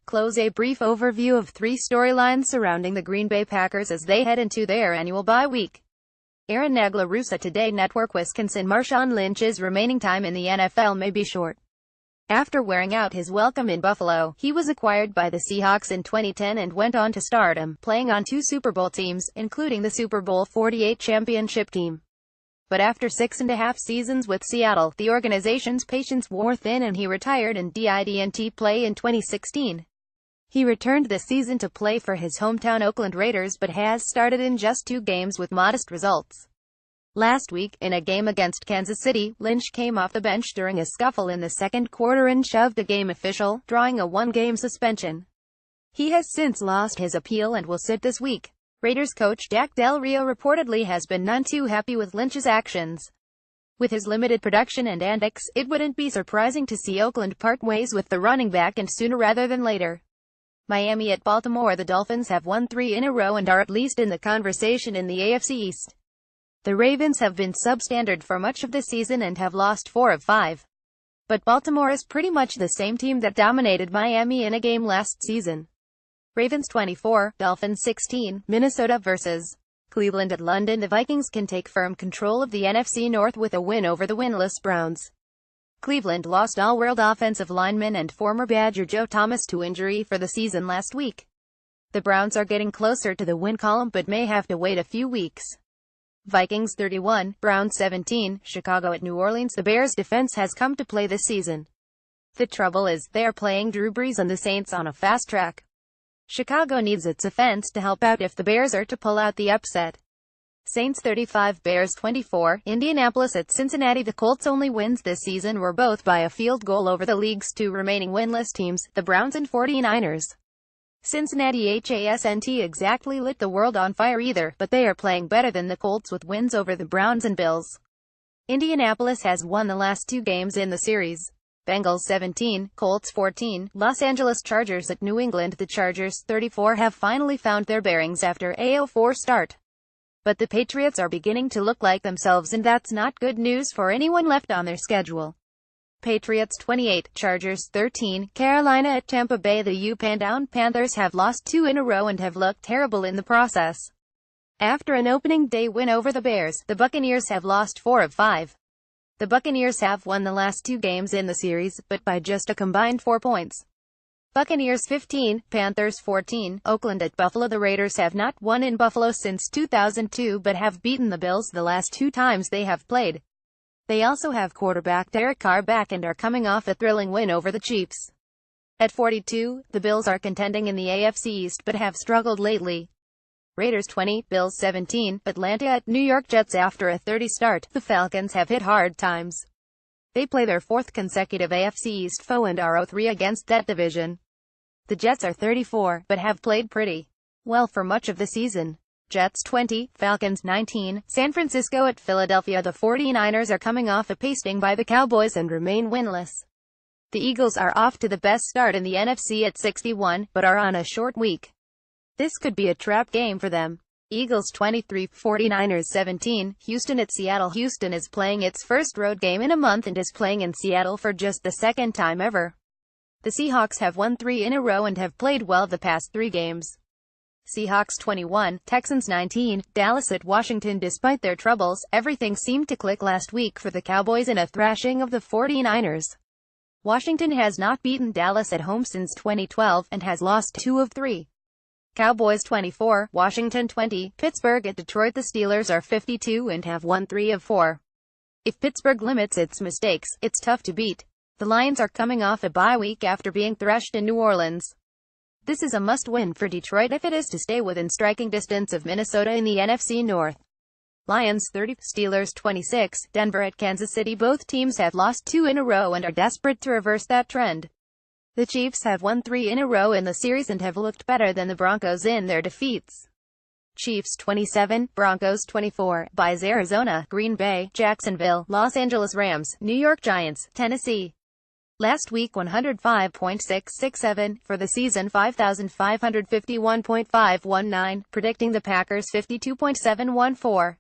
Close a brief overview of three storylines surrounding the Green Bay Packers as they head into their annual bye week. Aaron Nagler Today Network Wisconsin Marshawn Lynch's remaining time in the NFL may be short. After wearing out his welcome in Buffalo, he was acquired by the Seahawks in 2010 and went on to stardom, playing on 2 Super Bowl teams, including the Super Bowl 48 championship team. But after 6.5 seasons with Seattle, the organization's patience wore thin and he retired in didn't play in 2016. He returned this season to play for his hometown Oakland Raiders but has started in just 2 games with modest results. Last week, in a game against Kansas City, Lynch came off the bench during a scuffle in the second quarter and shoved a game official, drawing a 1-game suspension. He has since lost his appeal and will sit this week. Raiders coach Jack Del Rio reportedly has been none too happy with Lynch's actions. With his limited production and antics, it wouldn't be surprising to see Oakland part ways with the running back and sooner rather than later. Miami at Baltimore. The Dolphins have won 3 in a row and are at least in the conversation in the AFC East. The Ravens have been substandard for much of the season and have lost 4 of 5. But Baltimore is pretty much the same team that dominated Miami in a game last season. Ravens 24, Dolphins 16, Minnesota vs. Cleveland at London. The Vikings can take firm control of the NFC North with a win over the winless Browns. Cleveland lost all-world offensive lineman and former Badger Joe Thomas to injury for the season last week. The Browns are getting closer to the win column but may have to wait a few weeks. Vikings 31, Browns 17, Chicago at New Orleans. The Bears' defense has come to play this season. The trouble is, they are playing Drew Brees and the Saints on a fast track. Chicago needs its offense to help out if the Bears are to pull out the upset. Saints 35, Bears 24, Indianapolis at Cincinnati. The Colts' only wins this season were both by a field goal over the league's 2 remaining winless teams, the Browns and 49ers. Cincinnati hasn't exactly lit the world on fire either, but they are playing better than the Colts with wins over the Browns and Bills. Indianapolis has won the last 2 games in the series. Bengals 17, Colts 14, Los Angeles Chargers at New England. The Chargers 34 have finally found their bearings after a 0-4 start. But the Patriots are beginning to look like themselves and that's not good news for anyone left on their schedule. Patriots 28, Chargers 13, Carolina at Tampa Bay. The UPendown Panthers have lost 2 in a row and have looked terrible in the process. After an opening day win over the Bears, the Buccaneers have lost 4 of 5. The Buccaneers have won the last 2 games in the series, but by just a combined 4 points. Buccaneers 15, Panthers 14, Oakland at Buffalo. The Raiders have not won in Buffalo since 2002 but have beaten the Bills the last 2 times they have played. They also have quarterback Derek Carr back and are coming off a thrilling win over the Chiefs. At 42, the Bills are contending in the AFC East but have struggled lately. Raiders 20, Bills 17, Atlanta at New York Jets. After a 30 start, the Falcons have hit hard times. They play their 4th consecutive AFC East foe and are 0-3 against that division. The Jets are 34, but have played pretty well for much of the season. Jets 20, Falcons 19, San Francisco at Philadelphia. The 49ers are coming off a pasting by the Cowboys and remain winless. The Eagles are off to the best start in the NFC at 61, but are on a short week. This could be a trap game for them. Eagles 23, 49ers 17, Houston at Seattle. Houston is playing its first road game in a month and is playing in Seattle for just the 2nd time ever. The Seahawks have won 3 in a row and have played well the past 3 games. Seahawks 21, Texans 19, Dallas at Washington. Despite their troubles, everything seemed to click last week for the Cowboys in a thrashing of the 49ers. Washington has not beaten Dallas at home since 2012 and has lost 2 of 3. Cowboys 24, Washington 20, Pittsburgh at Detroit. The Steelers are 52 and have won 3 of 4. If Pittsburgh limits its mistakes, it's tough to beat. The Lions are coming off a bye week after being thrashed in New Orleans. This is a must-win for Detroit if it is to stay within striking distance of Minnesota in the NFC North. Lions 30, Steelers 26, Denver at Kansas City. Both teams have lost 2 in a row and are desperate to reverse that trend. The Chiefs have won 3 in a row in the series and have looked better than the Broncos in their defeats. Chiefs 27, Broncos 24, buys Arizona, Green Bay, Jacksonville, Los Angeles Rams, New York Giants, Tennessee. Last week 105.667, for the season 5,551.519, predicting the Packers 52.714.